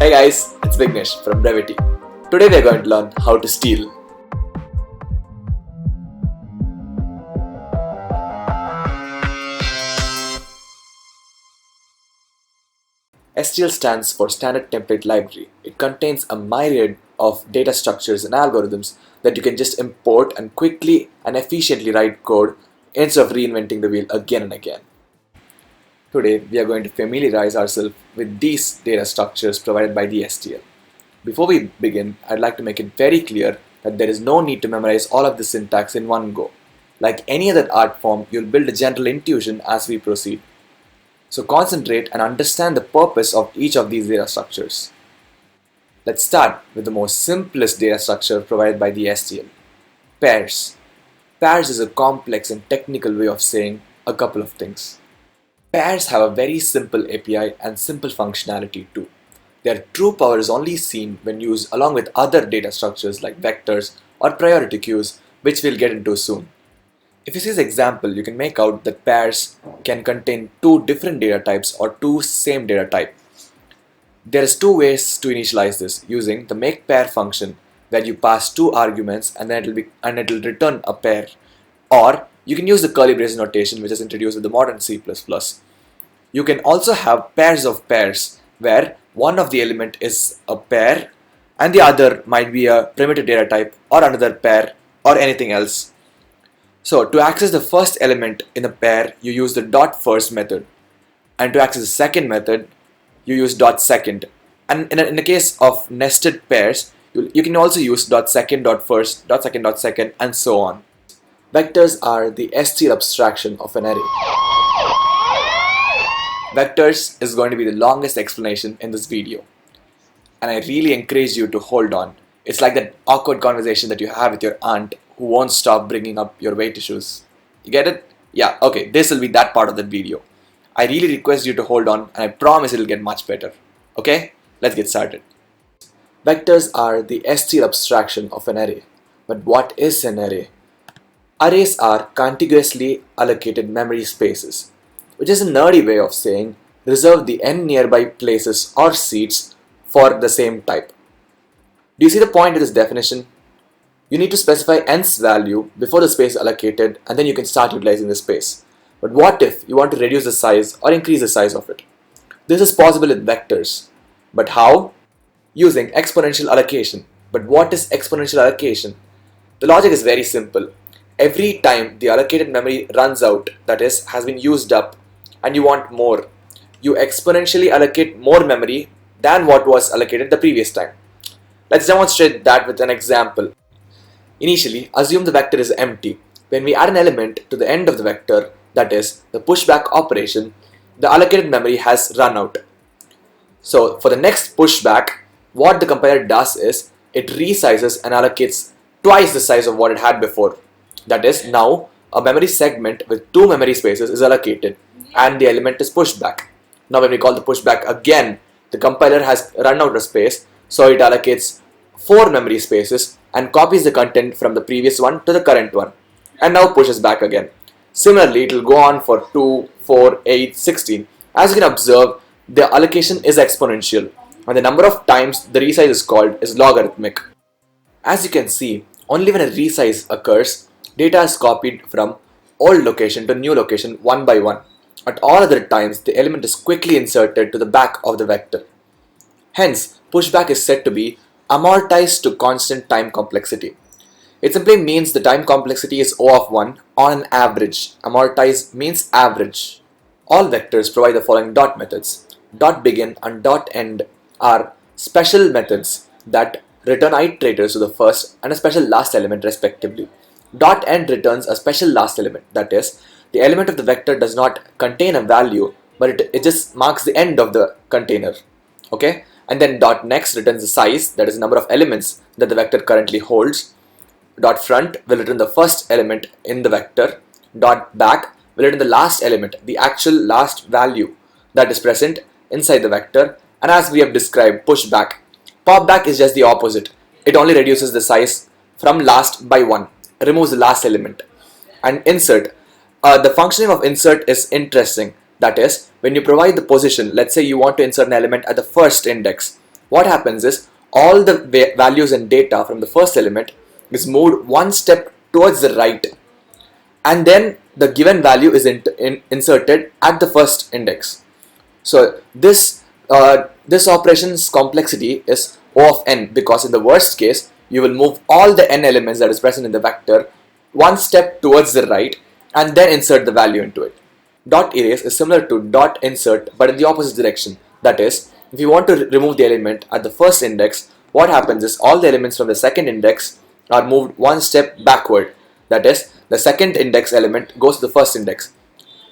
Hey guys, it's Vignesh from Brevity. Today we are going to learn how to steal. STL stands for Standard Template Library. It contains a myriad of data structures and algorithms that you can just import and quickly and efficiently write code instead of reinventing the wheel again and again. Today we are going to familiarize ourselves with these data structures provided by the STL. Before we begin, I'd like to make it very clear that there is no need to memorize all of the syntax in one go. Like any other art form, you'll build a general intuition as we proceed. So concentrate and understand the purpose of each of these data structures. Let's start with the most simplest data structure provided by the STL. Pairs. Pairs is a complex and technical way of saying a couple of things. Pairs have a very simple API and simple functionality too. Their true power is only seen when used along with other data structures like vectors or priority queues, which we'll get into soon. If you see this example, you can make out that pairs can contain two different data types or two same data type. There is two ways to initialize this using the makePair function, where you pass two arguments and then it will return a pair, or you can use the curly brace notation which is introduced with the modern C++. You can also have pairs of pairs where one of the element is a pair and the other might be a primitive data type or another pair or anything else. So to access the first element in a pair, you use the .first method, and to access the second method, you use .second. And in the case of nested pairs, you can also use .second, .first, .second, and so on. Vectors are the STL abstraction of an array. Vectors is going to be the longest explanation in this video, and I really encourage you to hold on. It's like that awkward conversation that you have with your aunt who won't stop bringing up your weight issues. You get it? Yeah, okay, this will be that part of the video. I really request you to hold on, and I promise it'll get much better. Okay, let's get started. Vectors are the STL abstraction of an array. But what is an array? Arrays are contiguously allocated memory spaces, which is a nerdy way of saying reserve the n nearby places or seats for the same type. Do you see the point of this definition? You need to specify n's value before the space is allocated, and then you can start utilizing the space. But what if you want to reduce the size or increase the size of it? This is possible with vectors. But how? Using exponential allocation. But what is exponential allocation? The logic is very simple. Every time the allocated memory runs out, that is, has been used up, and you want more, you exponentially allocate more memory than what was allocated the previous time. Let's demonstrate that with an example. Initially, assume the vector is empty. When we add an element to the end of the vector, that is, the pushback operation, the allocated memory has run out. So for the next pushback, what the compiler does is, it resizes and allocates twice the size of what it had before. That is, now a memory segment with two memory spaces is allocated and the element is pushed back. Now when we call the pushback again, the compiler has run out of space, so it allocates 4 memory spaces and copies the content from the previous one to the current one, and now pushes back again. Similarly, it will go on for 2, 4, 8, 16. As you can observe, the allocation is exponential, and the number of times the resize is called is logarithmic. As you can see, only when a resize occurs, data is copied from old location to new location one by one. At all other times, the element is quickly inserted to the back of the vector. Hence, pushback is said to be amortized to constant time complexity. It simply means the time complexity is O of 1 on an average. Amortize means average. All vectors provide the following dot methods. Dot begin and dot end are special methods that return iterators to the first and a special last element respectively. Dot end returns a special last element, that is, the element of the vector does not contain a value, but it just marks the end of the container. Okay? And then dot next returns the size, that is the number of elements that the vector currently holds. Dot front will return the first element in the vector. Dot back will return the last element, the actual last value that is present inside the vector. And as we have described, pushback. Popback is just the opposite. It only reduces the size from last by 1, removes the last element. And insert. The functioning of insert is interesting. That is, when you provide the position, let's say you want to insert an element at the first index, what happens is all the values and data from the first element is moved one step towards the right, and then the given value is inserted at the first index. So this operation's complexity is O of n, because in the worst case you will move all the n elements that is present in the vector one step towards the right and then insert the value into it. Dot erase is similar to dot insert but in the opposite direction. That is, if you want to remove the element at the first index, what happens is all the elements from the second index are moved one step backward. That is, the second index element goes to the first index,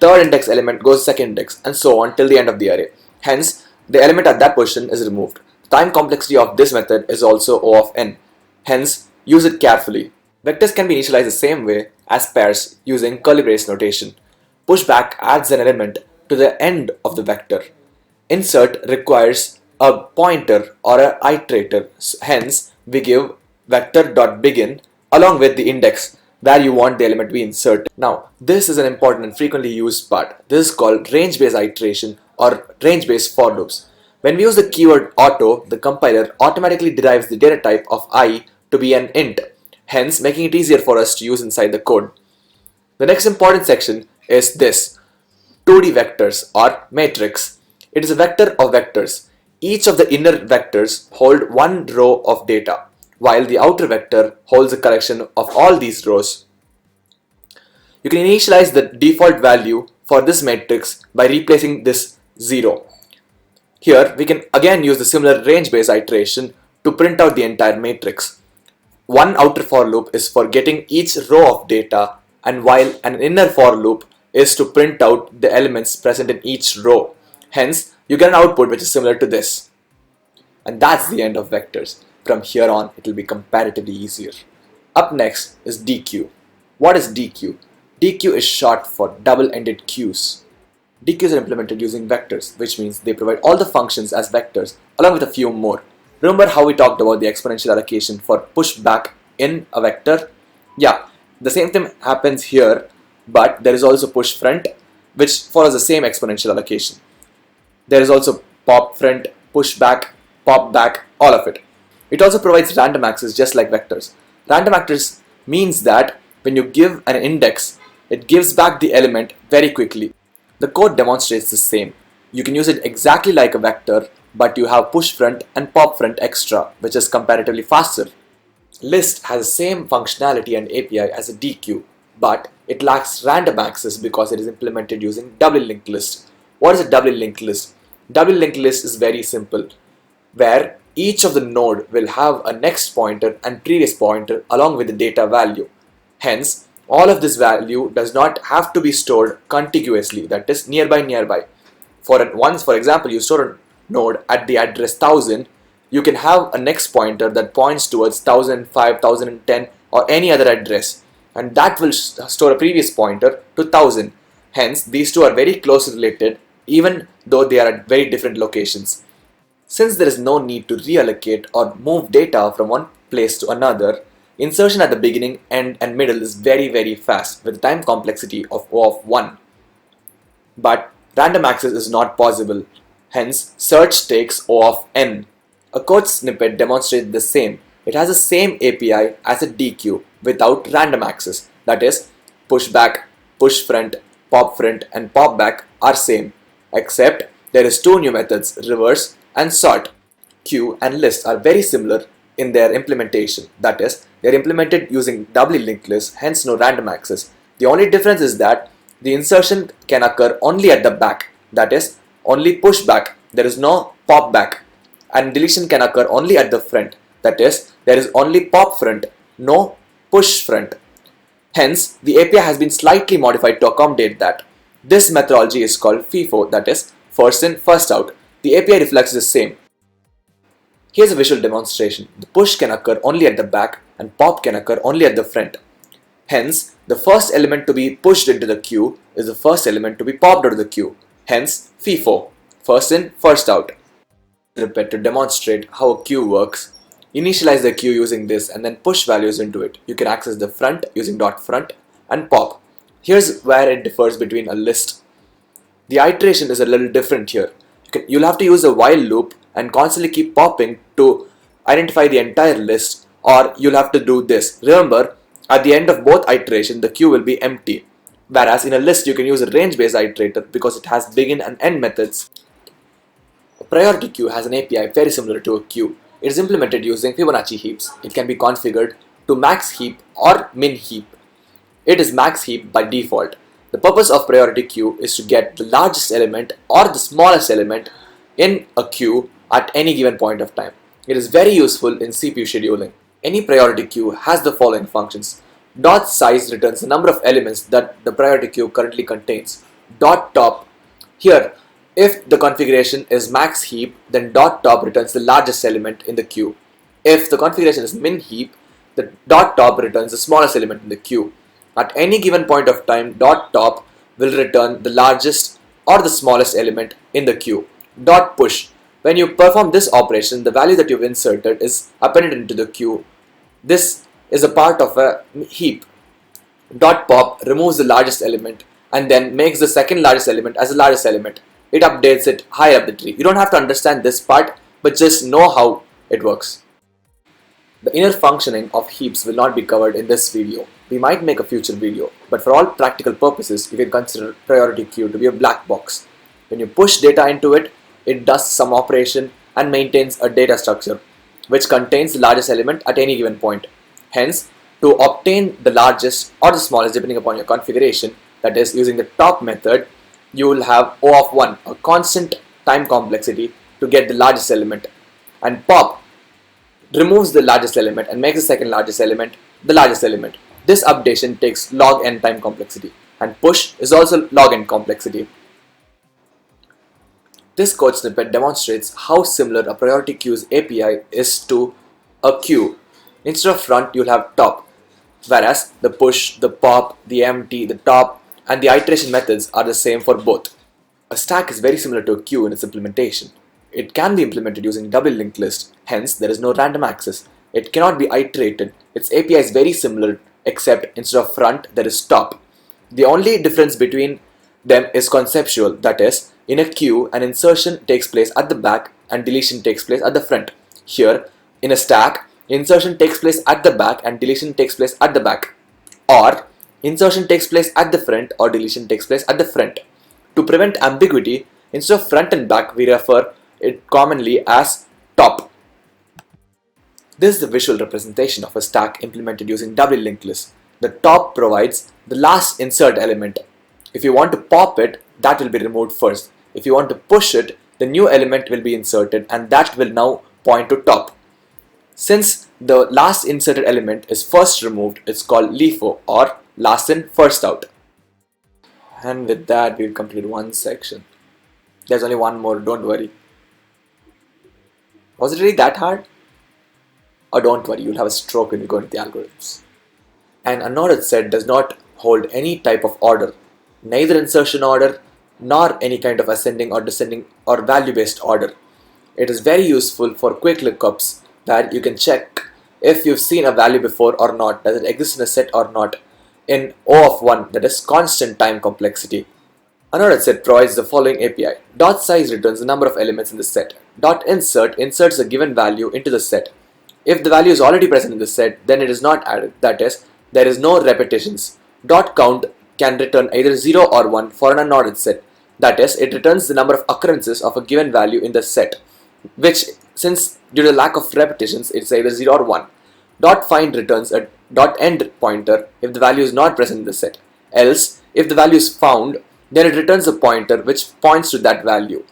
third index element goes to second index, and so on till the end of the array. Hence, the element at that position is removed. The time complexity of this method is also O of n. Hence, use it carefully. Vectors can be initialized the same way as pairs using curly brace notation. Pushback adds an element to the end of the vector. Insert requires a pointer or an iterator. Hence, we give vector.begin along with the index where you want the element to be inserted. Now, this is an important and frequently used part. This is called range-based iteration or range-based for loops. When we use the keyword auto, the compiler automatically derives the data type of I to be an int, hence making it easier for us to use inside the code. The next important section is this, 2D vectors or matrix. It is a vector of vectors. Each of the inner vectors hold one row of data, while the outer vector holds a collection of all these rows. You can initialize the default value for this matrix by replacing this 0. Here we can again use the similar range-based iteration to print out the entire matrix. One outer for loop is for getting each row of data, and while an inner for loop is to print out the elements present in each row. Hence, you get an output which is similar to this. And that's the end of vectors. From here on, it will be comparatively easier. Up next is DQ. What is DQ? DQ is short for double-ended queues. DQs are implemented using vectors, which means they provide all the functions as vectors along with a few more. Remember how we talked about the exponential allocation for pushback in a vector? Yeah, the same thing happens here, but there is also push front, which follows the same exponential allocation. There is also pop front, push back, pop back, all of it. It also provides random access just like vectors. Random access means that when you give an index, it gives back the element very quickly. The code demonstrates the same. You can use it exactly like a vector, but you have push front and pop front extra, which is comparatively faster. List has the same functionality and API as a DQ, but it lacks random access because it is implemented using doubly linked list. What is a doubly linked list? Doubly linked list is very simple, where each of the node will have a next pointer and previous pointer along with the data value. Hence, all of this value does not have to be stored contiguously, that is nearby. For example, you store a node at the address 1000, you can have a next pointer that points towards 1005, 1010 or any other address, and that will store a previous pointer to 1000. Hence, these two are very closely related even though they are at very different locations. Since there is no need to reallocate or move data from one place to another, insertion at the beginning, end and middle is very fast with a time complexity of O of 1. But random access is not possible, hence search takes O of n. A code snippet demonstrates the same. It has the same API as a DQ without random access, that is, pushback, push front, pop front and pop back are same, except there is two new methods, reverse and sort. Queue and list are very similar in their implementation, that is, they are implemented using doubly linked list, hence no random access. The only difference is that the insertion can occur only at the back, that is, only push back, there is no pop back, and deletion can occur only at the front, that is, there is only pop front, no push front. Hence, the API has been slightly modified to accommodate that. This methodology is called FIFO, that is, first in, first out. The API reflects the same. Here's a visual demonstration. The push can occur only at the back and pop can occur only at the front. Hence, the first element to be pushed into the queue is the first element to be popped out of the queue. Hence, FIFO, first in, first out. Repeat to demonstrate how a queue works. Initialize the queue using this and then push values into it. You can access the front using .front and pop. Here's where it differs between a list. The iteration is a little different here. You'll have to use a while loop and constantly keep popping to identify the entire list, or you'll have to do this. Remember, at the end of both iterations, the queue will be empty. Whereas in a list, you can use a range-based iterator because it has begin and end methods. A priority queue has an API very similar to a queue. It is implemented using Fibonacci heaps. It can be configured to max heap or min heap. It is max heap by default. The purpose of priority queue is to get the largest element or the smallest element in a queue at any given point of time. It is very useful in CPU scheduling. Any priority queue has the following functions. Dot size returns the number of elements that the priority queue currently contains. Dot top. Here, if the configuration is max heap, then dot top returns the largest element in the queue. If the configuration is min heap, the dot top returns the smallest element in the queue. At any given point of time, dot top will return the largest or the smallest element in the queue. Dot push. When you perform this operation, the value that you've inserted is appended into the queue. This is a part of a heap. Dot pop removes the largest element and then makes the second largest element as the largest element. It updates it higher up the tree. You don't have to understand this part, but just know how it works. The inner functioning of heaps will not be covered in this video. We might make a future video, but for all practical purposes, you can consider priority queue to be a black box. When you push data into it, it does some operation and maintains a data structure, which contains the largest element at any given point. Hence, to obtain the largest or the smallest depending upon your configuration, that is using the top method, you will have O of 1, a constant time complexity to get the largest element, and pop removes the largest element and makes the second largest element the largest element. This updation takes log n time complexity, and push is also log n complexity. This code snippet demonstrates how similar a priority queue's API is to a queue. Instead of front, you'll have top, whereas the push, the pop, the empty, the top, and the iteration methods are the same for both. A stack is very similar to a queue in its implementation. It can be implemented using double linked list, hence there is no random access. It cannot be iterated. Its API is very similar, except instead of front, there is top. The only difference between them is conceptual, that is, in a queue, an insertion takes place at the back and deletion takes place at the front. Here, in a stack, insertion takes place at the back and deletion takes place at the back. Or, insertion takes place at the front or deletion takes place at the front. To prevent ambiguity, instead of front and back, we refer it commonly as top. This is the visual representation of a stack implemented using double linked list. The top provides the last insert element. If you want to pop it, that will be removed first. If you want to push it, the new element will be inserted and that will now point to top. Since the last inserted element is first removed, it's called LIFO, or last in first out. And with that, we've completed one section. There's only one more, don't worry. Was it really that hard? Or don't worry, you'll have a stroke when you go into the algorithms. An unordered set does not hold any type of order, neither insertion order nor any kind of ascending or descending or value based order. It is very useful for quick lookups where you can check if you've seen a value before or not, does it exist in a set or not, in O of 1, that is constant time complexity. Unordered set provides the following API. Dot size returns the number of elements in the set. Dot insert inserts a given value into the set. If the value is already present in the set, then it is not added, that is, there is no repetitions. Dot count can return either 0 or 1 for an unordered set, that is, it returns the number of occurrences of a given value in the set, which, since due to lack of repetitions, it's either 0 or 1. Dot find returns a dot end pointer if the value is not present in the set. Else, if the value is found, then it returns a pointer which points to that value.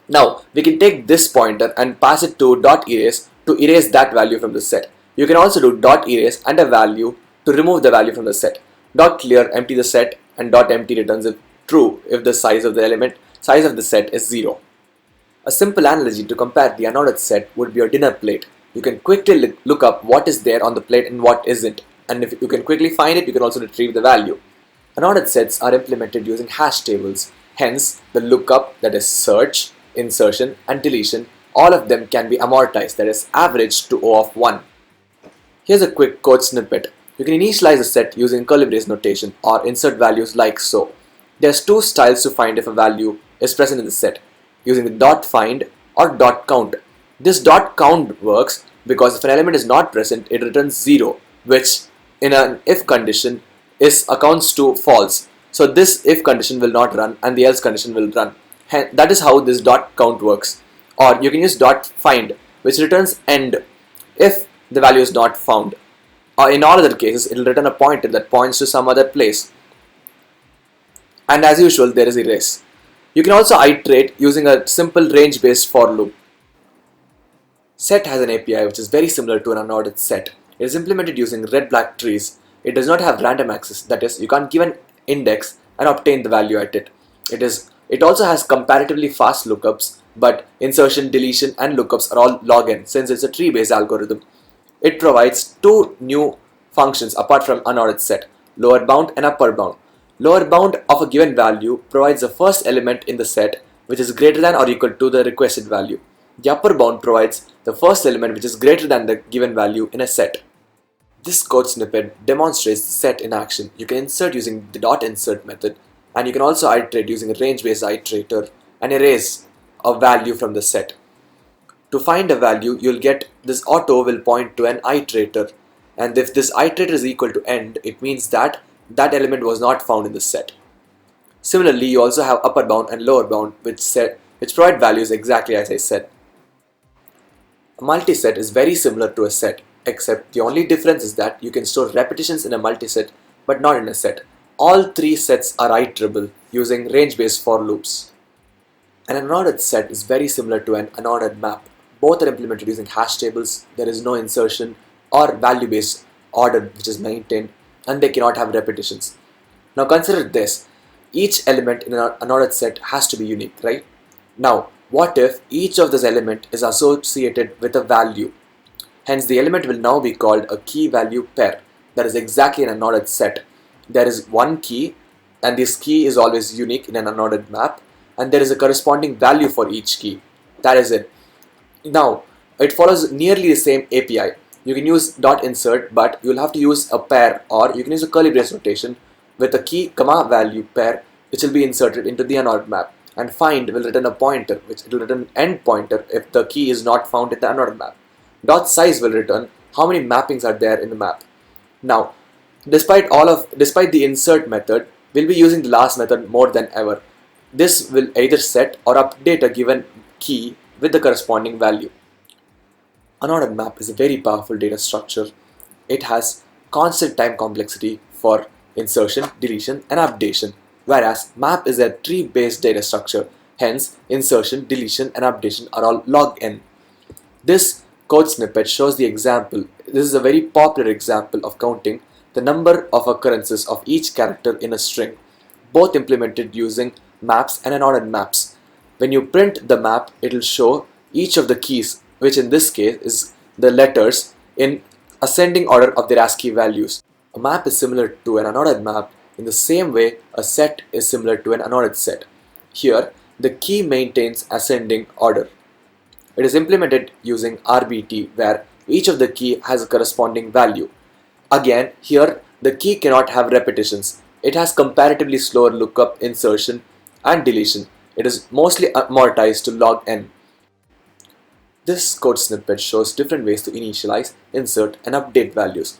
Now, we can take this pointer and pass it to dot erase to erase that value from the set. You can also do dot erase and a value to remove the value from the set. Dot clear empty the set, and dot empty returns a true if the size of the set is 0. A simple analogy to compare the unordered set would be a dinner plate. You can quickly look up what is there on the plate and what isn't, and if you can quickly find it, you can also retrieve the value. Unordered sets are implemented using hash tables, hence the lookup, that is search, insertion and deletion, all of them can be amortized, that is averaged to O of 1. Here's a quick code snippet. You can initialize a set using curly brace notation or insert values like so. There's two styles to find if a value is present in the set, using the dot find or dot count. This dot count works because if an element is not present, it returns 0, which in an if condition accounts to false. So this if condition will not run and the else condition will run. That is how this dot count works. Or you can use dot find, which returns end if the value is not found. Or in all other cases, it will return a pointer that points to some other place. And as usual, there is erase. You can also iterate using a simple range-based for loop. Set has an API which is very similar to an unordered set. It is implemented using red-black trees. It does not have random access, that is, you can't give an index and obtain the value at it. It also has comparatively fast lookups, but insertion, deletion and lookups are all log n since it's a tree-based algorithm. It provides two new functions apart from unordered set, lower bound and upper bound. Lower bound of a given value provides the first element in the set which is greater than or equal to the requested value. The upper bound provides the first element which is greater than the given value in a set. This code snippet demonstrates the set in action. You can insert using the dot insert method, and you can also iterate using a range-based iterator and erase a value from the set. To find a value, you'll get this auto will point to an iterator, and if this iterator is equal to end, it means that that element was not found in the set. Similarly, you also have upper bound and lower bound which provide values exactly as I said. A multiset is very similar to a set, except the only difference is that you can store repetitions in a multiset but not in a set. All three sets are iterable using range-based for loops. An unordered set is very similar to an unordered map. Both are implemented using hash tables. There is no insertion or value-based order which is maintained, and they cannot have repetitions. Now consider this. Each element in an unordered set has to be unique, right? Now, what if each of this element is associated with a value? Hence, the element will now be called a key value pair. That is exactly an unordered set. There is one key, and this key is always unique in an unordered map, and there is a corresponding value for each key. That is it. Now, it follows nearly the same API. You can use dot insert, but you'll have to use a pair, or you can use a curly brace notation with a key comma value pair which will be inserted into the unordered map. And find will return a pointer, which will return end pointer if the key is not found in the unordered map. Dot size will return how many mappings are there in the map. Now, despite the insert method, we'll be using the last method more than ever. This will either set or update a given key with the corresponding value. Unordered map is a very powerful data structure. It has constant time complexity for insertion, deletion and updation, whereas map is a tree-based data structure. Hence, insertion, deletion and updation are all log n. This code snippet shows the example. This is a very popular example of counting the number of occurrences of each character in a string, both implemented using maps and unordered maps. When you print the map, it will show each of the keys, which in this case is the letters, in ascending order of their ASCII values. A map is similar to an unordered map in the same way a set is similar to an unordered set. Here, the key maintains ascending order. It is implemented using RBT, where each of the key has a corresponding value. Again, here the key cannot have repetitions. It has comparatively slower lookup, insertion and deletion. It is mostly amortized to log n. This code snippet shows different ways to initialize, insert and update values.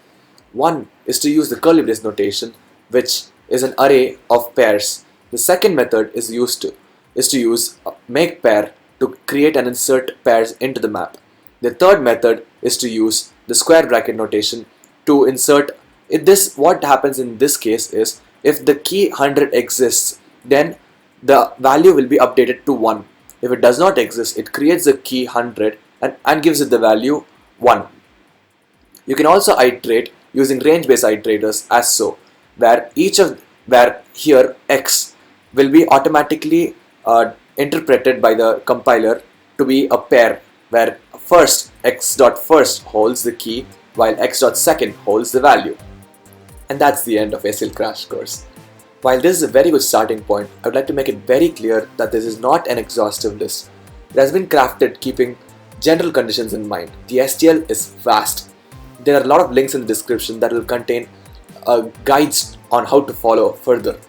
One is to use the curly brace notation, which is an array of pairs. The second method is to use make pair to create and insert pairs into the map. The third method is to use the square bracket notation to insert. What happens in this case is, if the key 100 exists, then the value will be updated to 1. If it does not exist, it creates the key 100 and gives it the value 1. You can also iterate using range-based iterators as so, where here x will be automatically interpreted by the compiler to be a pair, where first x.first holds the key while x.second holds the value. And that's the end of STL Crash Course. While this is a very good starting point, I would like to make it very clear that this is not an exhaustive list. It has been crafted keeping general conditions in mind. The STL is vast. There are a lot of links in the description that will contain guides on how to follow further.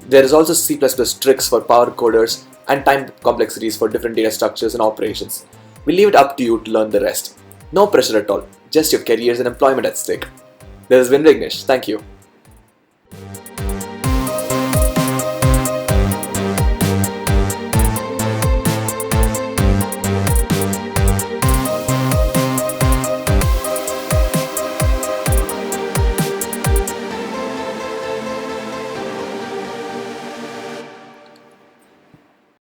There is also C++ tricks for power coders and time complexities for different data structures and operations. We leave it up to you to learn the rest. No pressure at all, just your careers and employment at stake. This has been Vignesh. Thank you.